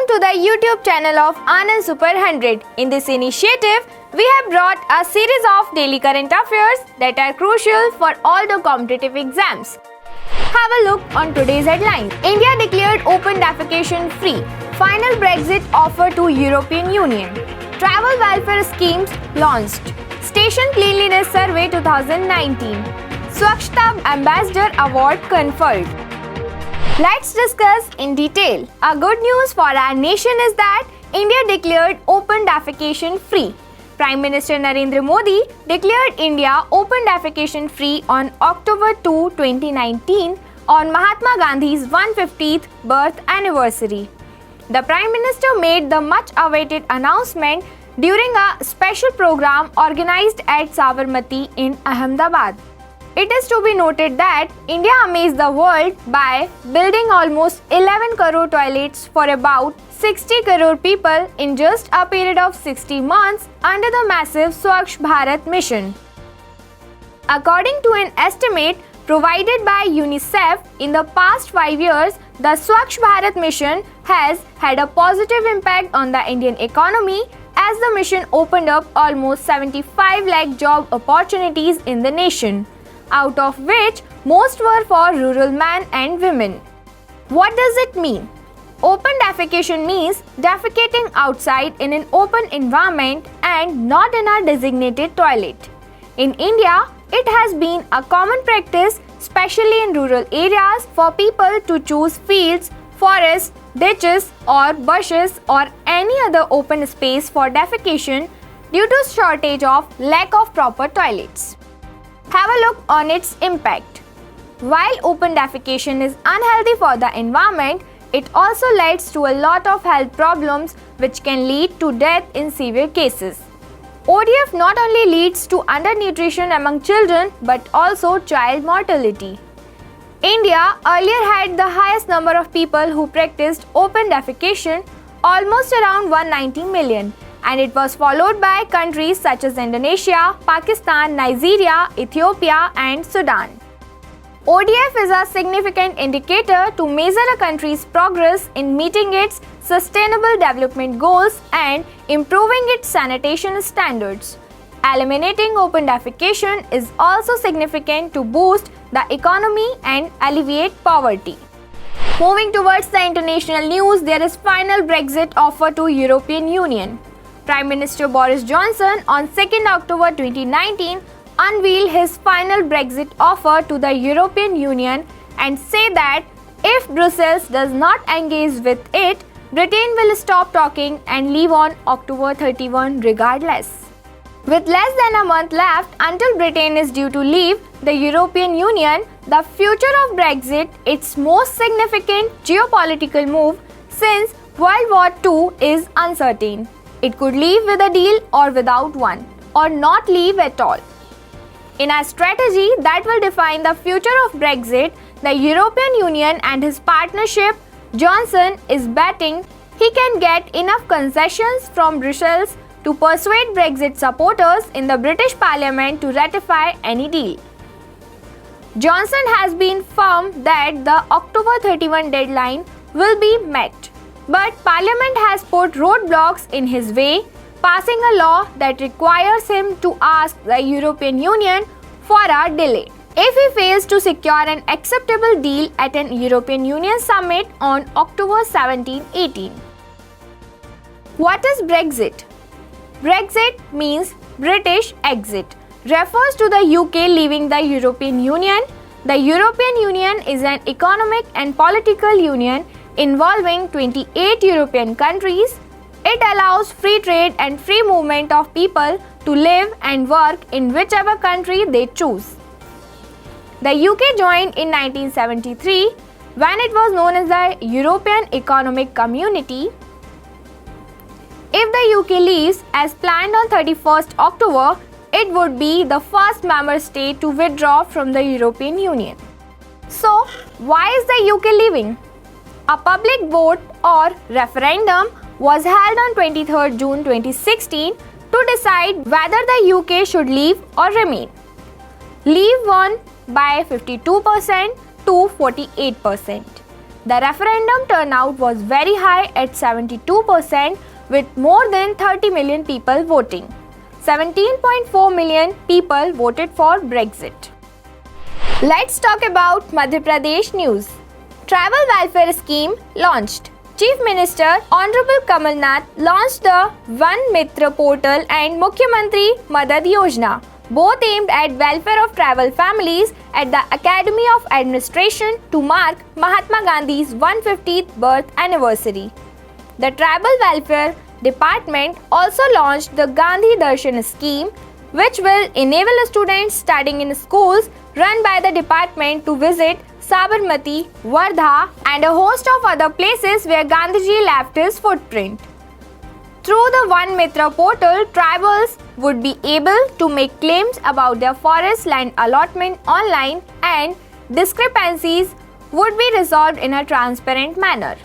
to the YouTube channel of Anand Super 100. In this initiative, we have brought a series of daily current affairs that are crucial for all the competitive exams. Have a look on today's headlines. India declared open defecation free. Final Brexit offer to European Union. Travel welfare schemes launched. Station Cleanliness Survey 2019. Swachhta Ambassador Award conferred. Let's discuss in detail. A good news for our nation is that India declared open defecation free. Prime Minister Narendra Modi declared India open defecation free on October 2, 2019 on Mahatma Gandhi's 150th birth anniversary. The Prime Minister made the much-awaited announcement during a special program organized at Sabarmati in Ahmedabad. It is to be noted that India amazed the world by building almost 11 crore toilets for about 60 crore people in just a period of 60 months under the massive Swachh Bharat mission. According to an estimate provided by UNICEF, in the past 5 years, the Swachh Bharat mission has had a positive impact on the Indian economy as the mission opened up almost 75 lakh job opportunities in the nation, out of which most were for rural men and women. What does it mean? Open defecation means defecating outside in an open environment and not in a designated toilet. In India, it has been a common practice, especially in rural areas, for people to choose fields, forests, ditches or bushes or any other open space for defecation due to shortage of lack of proper toilets. Have a look on its impact. While open defecation is unhealthy for the environment, it also leads to a lot of health problems which can lead to death in severe cases. ODF not only leads to undernutrition among children but also child mortality. India earlier had the highest number of people who practiced open defecation, almost around 190 million. And it was followed by countries such as Indonesia, Pakistan, Nigeria, Ethiopia and Sudan. ODF is a significant indicator to measure a country's progress in meeting its sustainable development goals and improving its sanitation standards. Eliminating open defecation is also significant to boost the economy and alleviate poverty. Moving towards the international news, there is final Brexit offer to European Union. Prime Minister Boris Johnson on 2nd October 2019 unveiled his final Brexit offer to the European Union and said that if Brussels does not engage with it, Britain will stop talking and leave on October 31 regardless. With less than a month left until Britain is due to leave the European Union, the future of Brexit, its most significant geopolitical move since World War II, is uncertain. It could leave with a deal or without one, or not leave at all. In a strategy that will define the future of Brexit, the European Union and his partnership, Johnson is betting he can get enough concessions from Brussels to persuade Brexit supporters in the British Parliament to ratify any deal. Johnson has been firm that the October 31 deadline will be met. But Parliament has put roadblocks in his way, passing a law that requires him to ask the European Union for a delay if he fails to secure an acceptable deal at an European Union summit on October 17-18. What is Brexit? Brexit means British exit, refers to the UK leaving the European Union. The European Union is an economic and political union involving 28 European countries. It allows free trade and free movement of people to live and work in whichever country they choose. The UK joined in 1973 when it was known as the European Economic Community. If the UK leaves as planned on 31st October, it would be the first member state to withdraw from the European Union. So, why is the UK leaving? A public vote or referendum was held on 23rd June 2016 to decide whether the UK should leave or remain. Leave won by 52% to 48%. The referendum turnout was very high at 72% with more than 30 million people voting. 17.4 million people voted for Brexit. Let's talk about Madhya Pradesh news. Travel welfare scheme launched. Chief Minister Honorable Kamal Nath launched the One Mitra portal and Mukhyamantri Madad Yojana, both aimed at welfare of travel families at the Academy of Administration to mark Mahatma Gandhi's 150th birth anniversary. The Travel Welfare Department also launched the Gandhi Darshan scheme, which will enable students studying in schools run by the department to visit Sabarmati, Wardha and a host of other places where Gandhiji left his footprint. Through the One Mitra portal, tribals would be able to make claims about their forest land allotment online and discrepancies would be resolved in a transparent manner.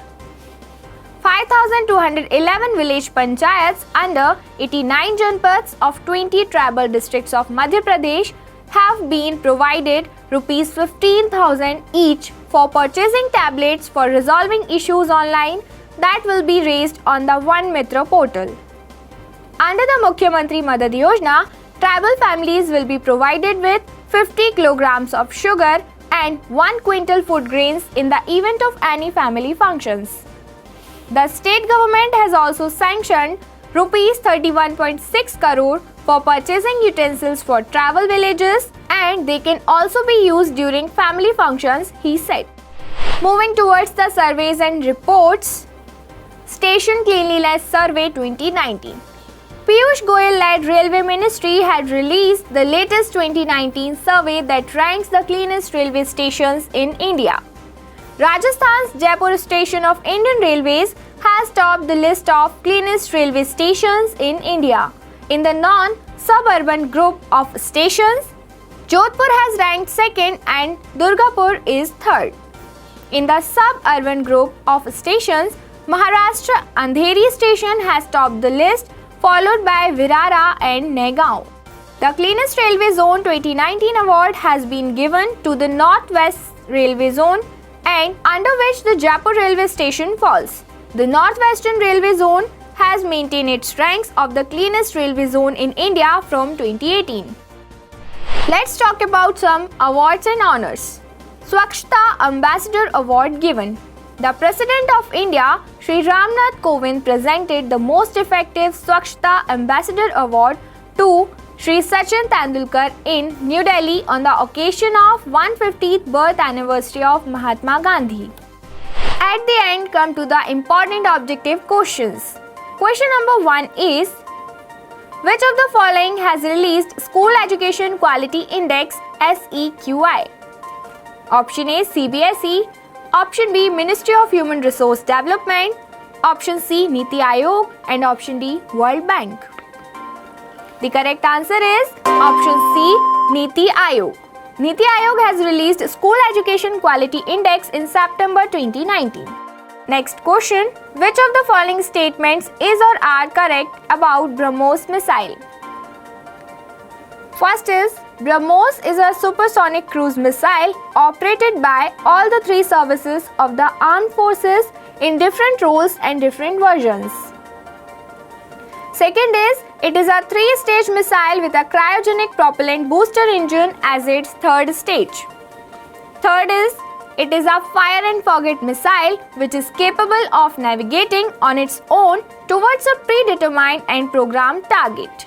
5,211 village panchayats under 89 janpads of 20 tribal districts of Madhya Pradesh have been provided Rs 15,000 each for purchasing tablets for resolving issues online that will be raised on the One Mitra portal. Under the Mukhyamantri Madad Yojana, tribal families will be provided with 50 kilograms of sugar and 1 quintal food grains in the event of any family functions. The state government has also sanctioned Rs 31.6 crore for purchasing utensils for travel villages and they can also be used during family functions, he said. Moving towards the surveys and reports, Station Cleanliness Survey 2019. Piyush Goyal-led Railway Ministry had released the latest 2019 survey that ranks the cleanest railway stations in India. Rajasthan's Jaipur station of Indian Railways has topped the list of cleanest railway stations in India. In the non-suburban group of stations, Jodhpur has ranked second and Durgapur is third. In the suburban group of stations, Maharashtra Andheri station has topped the list, followed by Virara and Naigaon. The Cleanest Railway Zone 2019 award has been given to the Northwest Railway Zone and under which the Jaipur railway station falls. The Northwestern Railway Zone has maintained its ranks of the cleanest railway zone in India from 2018. Let's talk about some awards and honors. Swachhta Ambassador Award given. The President of India, Shri Ramnath Kovind, presented the most effective Swachhta Ambassador Award to Shri Sachin Tendulkar in New Delhi on the occasion of 150th birth anniversary of Mahatma Gandhi. At the end, come to the important objective questions. Question number 1 is, which of the following has released School Education Quality Index SEQI? Option A, CBSE. Option B, Ministry of Human Resource Development. Option C, Niti Aayog. And option D, World Bank. The correct answer is option C, Niti Aayog. Niti Aayog has released School Education Quality Index in September 2019. Next question, which of the following statements is or are correct about BrahMos missile? First is, BrahMos is a supersonic cruise missile operated by all the three services of the armed forces in different roles and different versions. Second is, it is a three-stage missile with a cryogenic propellant booster engine as its third stage. Third is, it is a fire and forget missile which is capable of navigating on its own towards a predetermined and programmed target.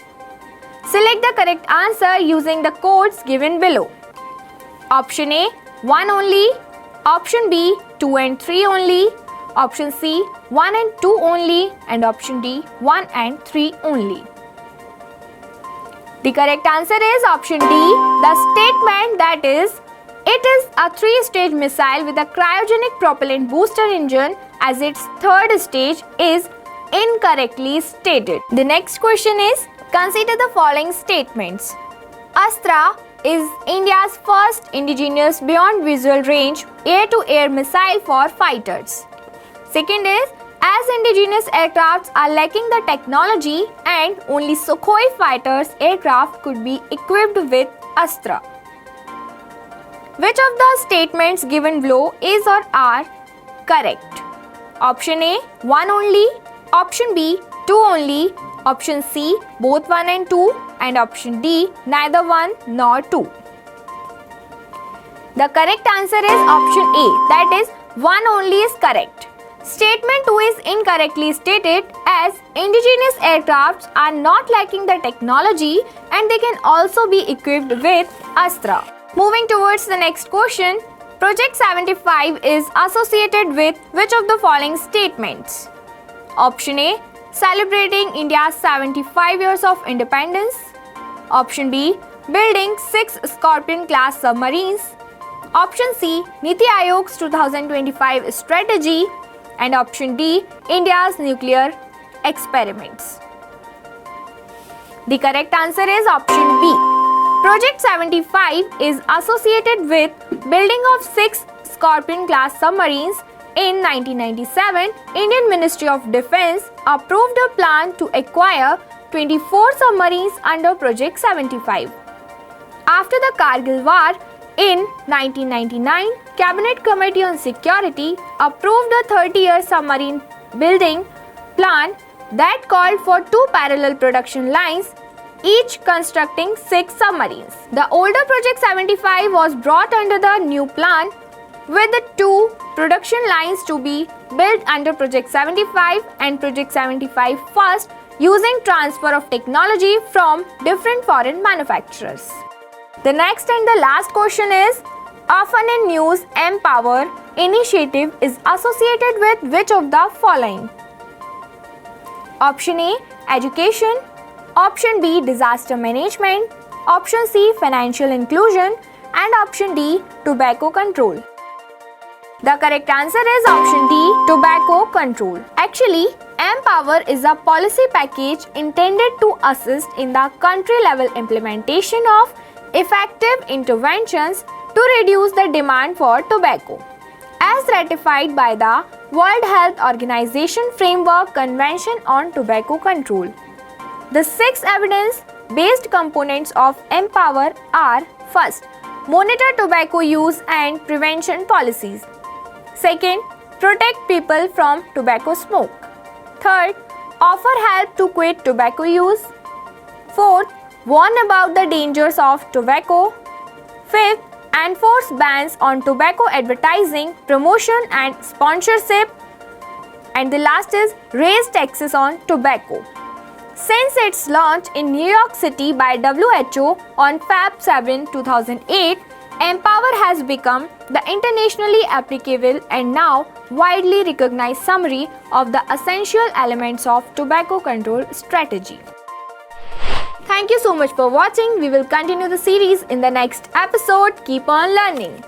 Select the correct answer using the codes given below. Option A, 1 only. Option B, 2 and 3 only. Option C, 1 and 2 only. And option D, 1 and 3 only. The correct answer is option D. The statement that is, it is a three-stage missile with a cryogenic propellant booster engine as its third stage is incorrectly stated. The next question is, consider the following statements. Astra is India's first indigenous beyond visual range air-to-air missile for fighters. Second is, as indigenous aircrafts are lacking the technology and only Sukhoi fighters aircraft could be equipped with Astra. Which of the statements given below is or are correct? Option A, 1 only. Option B, 2 only. Option C, both 1 and 2. And option D, neither 1 nor 2. The correct answer is option A, that is 1 only is correct. Statement 2 is incorrectly stated as indigenous aircrafts are not lacking the technology and they can also be equipped with Astra. Moving towards the next question, Project 75 is associated with which of the following statements? Option A, celebrating India's 75 years of independence. Option B, building 6 Scorpion-class submarines. Option C, Niti Aayog's 2025 strategy. And option D, India's nuclear experiments. The correct answer is option B. Project 75 is associated with building of 6 Scorpion-class submarines. In 1997, Indian Ministry of Defence approved a plan to acquire 24 submarines under Project 75. After the Kargil War, in 1999, Cabinet Committee on Security approved a 30-year submarine building plan that called for 2 parallel production lines, each constructing 6 submarines. The older Project 75 was brought under the new plan, with the 2 production lines to be built under Project 75 and Project 75 first, using transfer of technology from different foreign manufacturers. The next and the last question is, often in news, Empower initiative is associated with which of the following? Option A, education. Option B, disaster management. Option C, financial inclusion. And option D, tobacco control. The correct answer is option D, tobacco control. Actually, Empower is a policy package intended to assist in the country-level implementation of effective interventions to reduce the demand for tobacco, as ratified by the World Health Organization Framework Convention on Tobacco Control. The 6 evidence-based components of Empower are: first, monitor tobacco use and prevention policies. Second, protect people from tobacco smoke. Third, offer help to quit tobacco use. Fourth, warn about the dangers of tobacco. Fifth, enforce bans on tobacco advertising, promotion and sponsorship. And the last is raise taxes on tobacco. Since its launch in New York City by WHO on Feb 7, 2008, Empower has become the internationally applicable and now widely recognized summary of the essential elements of tobacco control strategy. Thank you so much for watching. We will continue the series in the next episode. Keep on learning.